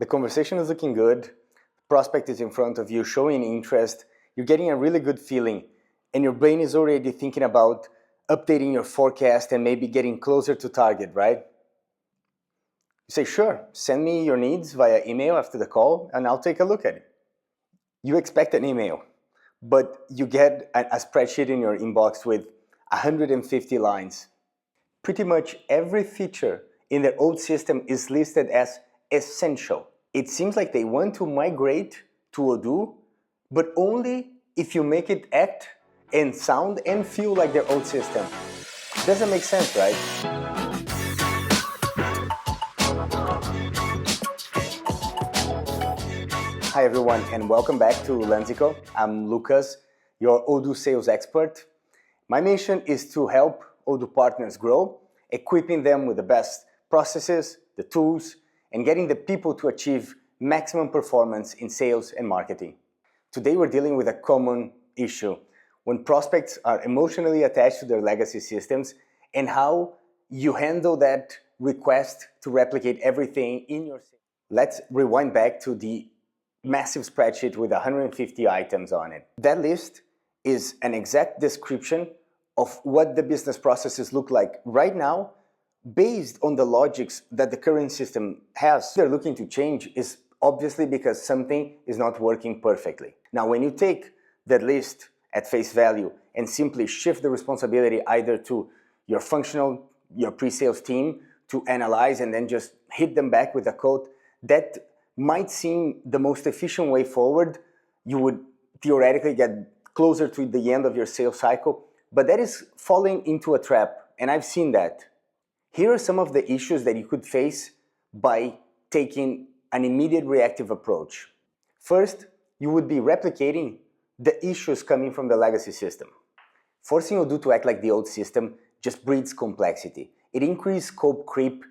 The conversation is looking good, prospect is in front of you, showing interest, you're getting a really good feeling, and your brain is already thinking about updating your forecast and maybe getting closer to target, right? You say, sure, send me your needs via email after the call and I'll take a look at it. You expect an email, but you get a spreadsheet in your inbox with 150 lines. Pretty much every feature in their old system is listed as essential. It seems like they want to migrate to Odoo, but only if you make it act and sound and feel like their old system. Doesn't make sense, right? Hi everyone, and welcome back to LanziCo. I'm Lucas, your Odoo sales expert. My mission is to help Odoo partners grow, equipping them with the best processes, the tools, and getting the people to achieve maximum performance in sales and marketing. Today we're dealing with a common issue when prospects are emotionally attached to their legacy systems and how you handle that request to replicate everything in your system. Let's rewind back to the massive spreadsheet with 150 items on it. That list is an exact description of what the business processes look like right now based on the logics that the current system has. They're looking to change is obviously because something is not working perfectly. Now, when you take that list at face value and simply shift the responsibility either to your functional, your pre-sales team to analyze and then just hit them back with a code, that might seem the most efficient way forward. You would theoretically get closer to the end of your sales cycle, but that is falling into a trap, and I've seen that. Here are some of the issues that you could face by taking an immediate reactive approach. First, you would be replicating the issues coming from the legacy system. Forcing Odoo to act like the old system just breeds complexity. It increases scope creep,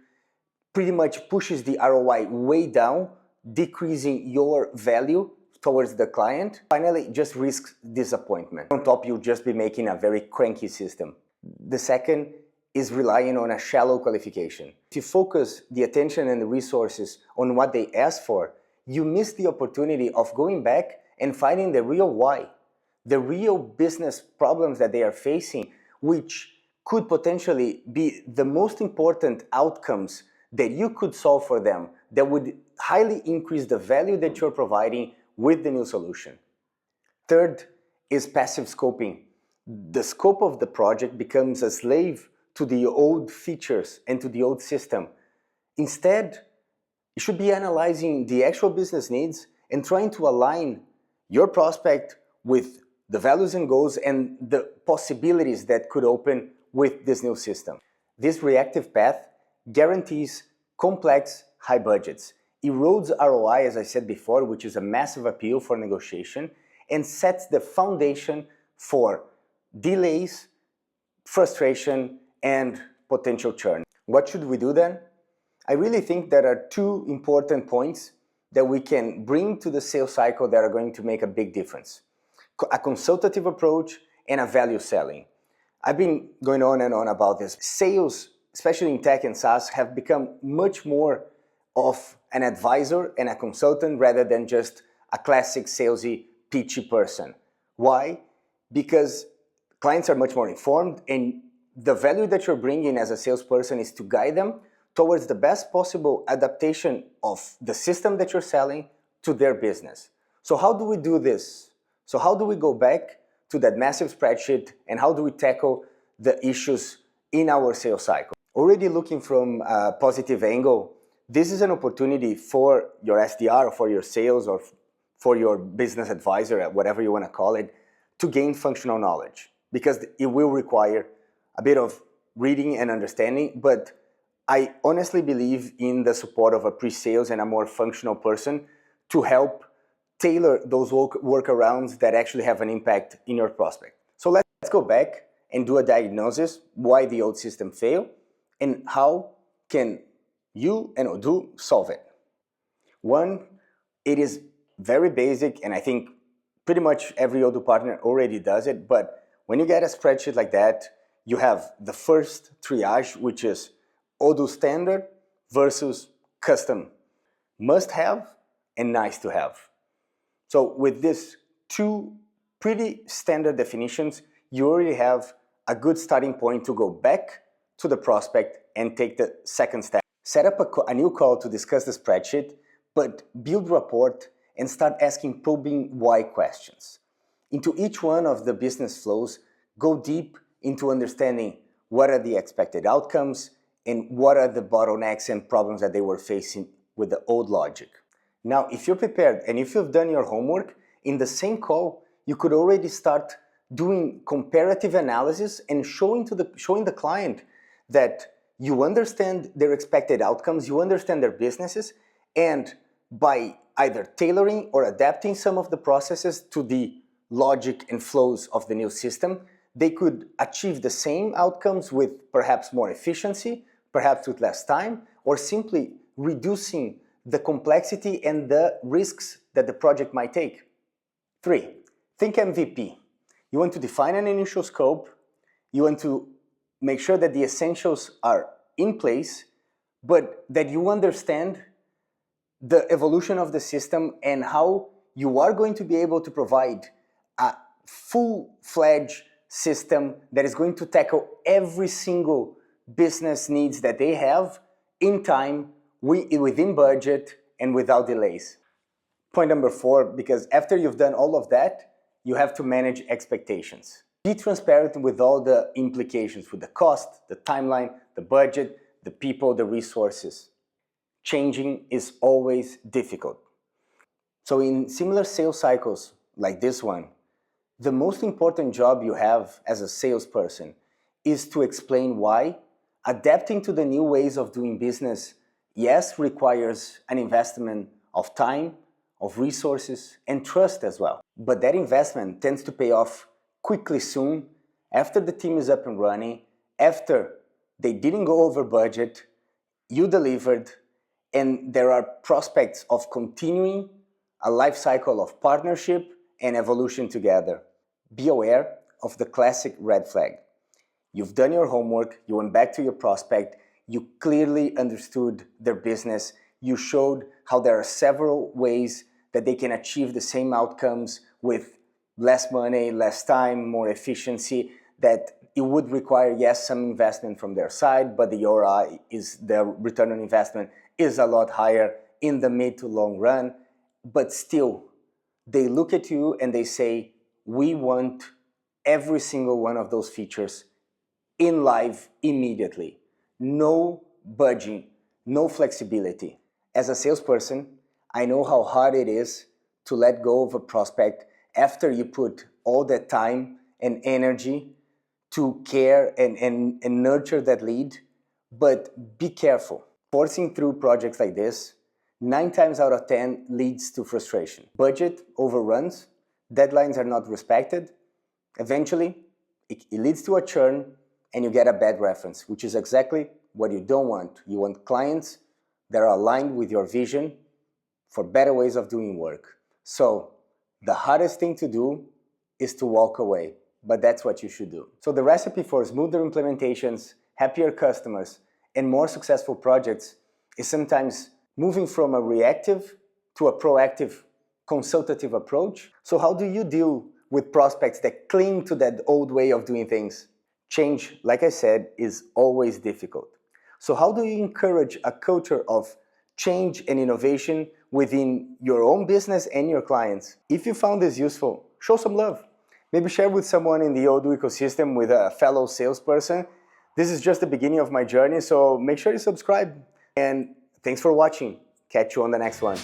pretty much pushes the ROI way down, decreasing your value towards the client. Finally, just risks disappointment. On top, you'll just be making a very cranky system. The second is relying on a shallow qualification. If you focus the attention and the resources on what they ask for, you miss the opportunity of going back and finding the real why, the real business problems that they are facing, which could potentially be the most important outcomes that you could solve for them that would highly increase the value that you're providing with the new solution. Third is passive scoping. The scope of the project becomes a slave to the old features and to the old system. Instead, you should be analyzing the actual business needs and trying to align your prospect with the values and goals and the possibilities that could open with this new system. This reactive path guarantees complex, high budgets, erodes ROI, as I said before, which is a massive appeal for negotiation, and sets the foundation for delays, frustration, and potential churn. What should we do then? I really think there are two important points that we can bring to the sales cycle that are going to make a big difference. A consultative approach and a value selling. I've been going on and on about this. Sales, especially in tech and SaaS, have become much more of an advisor and a consultant rather than just a classic salesy, pitchy person. Why? Because clients are much more informed, and the value that you're bringing as a salesperson is to guide them towards the best possible adaptation of the system that you're selling to their business. So how do we do this? So how do we go back to that massive spreadsheet and how do we tackle the issues in our sales cycle? Already looking from a positive angle, this is an opportunity for your SDR or for your sales or for your business advisor, whatever you want to call it, to gain functional knowledge, because it will require a bit of reading and understanding, but I honestly believe in the support of a pre-sales and a more functional person to help tailor those workarounds that actually have an impact in your prospect. So let's go back and do a diagnosis, why the old system failed, and how can you and Odoo solve it. One, it is very basic, and I think pretty much every Odoo partner already does it, but when you get a spreadsheet like that, you have the first triage, which is Odoo standard versus custom. must have and nice to have. So with these two pretty standard definitions, you already have a good starting point to go back to the prospect and take the second step. Set up a new call to discuss the spreadsheet, but build rapport and start asking probing why questions. Into each one of the business flows, go deep into understanding what are the expected outcomes and what are the bottlenecks and problems that they were facing with the old logic. Now, if you're prepared and if you've done your homework, in the same call, you could already start doing comparative analysis and showing the client that you understand their expected outcomes, you understand their businesses, and by either tailoring or adapting some of the processes to the logic and flows of the new system, they could achieve the same outcomes with perhaps more efficiency, perhaps with less time, or simply reducing the complexity and the risks that the project might take. 3. Think MVP. You want to define an initial scope, you want to make sure that the essentials are in place, but that you understand the evolution of the system and how you are going to be able to provide a full-fledged system that is going to tackle every single business needs that they have in time, within budget, and without delays. Point number 4, because after you've done all of that, you have to manage expectations. Be transparent with all the implications, with the cost, the timeline, the budget, the people, the resources. Changing is always difficult. So in similar sales cycles like this one, the most important job you have as a salesperson is to explain why adapting to the new ways of doing business, yes, requires an investment of time, of resources, and trust as well. But that investment tends to pay off quickly soon, after the team is up and running, after they didn't go over budget, you delivered, and there are prospects of continuing a life cycle of partnership and evolution together. Be aware of the classic red flag. You've done your homework, you went back to your prospect, you clearly understood their business, you showed how there are several ways that they can achieve the same outcomes with less money, less time, more efficiency, that it would require, yes, some investment from their side, but the ROI the return on investment is a lot higher in the mid to long run. But still, they look at you and they say, we want every single one of those features in live immediately. No budging, no flexibility. As a salesperson, I know how hard it is to let go of a prospect after you put all that time and energy to care and nurture that lead, but be careful. Forcing through projects like this, 9 times out of 10 leads to frustration. Budget overruns, deadlines are not respected. Eventually, it leads to a churn and you get a bad reference, which is exactly what you don't want. You want clients that are aligned with your vision for better ways of doing work. So the hardest thing to do is to walk away, but that's what you should do. So the recipe for smoother implementations, happier customers, and more successful projects is sometimes moving from a reactive to a proactive consultative approach. So how do you deal with prospects that cling to that old way of doing things? Change, like I said, is always difficult. So how do you encourage a culture of change and innovation within your own business and your clients? If you found this useful, show some love. Maybe share with someone in the Odoo ecosystem, with a fellow salesperson. This is just the beginning of my journey, so make sure you subscribe. And thanks for watching. Catch you on the next one.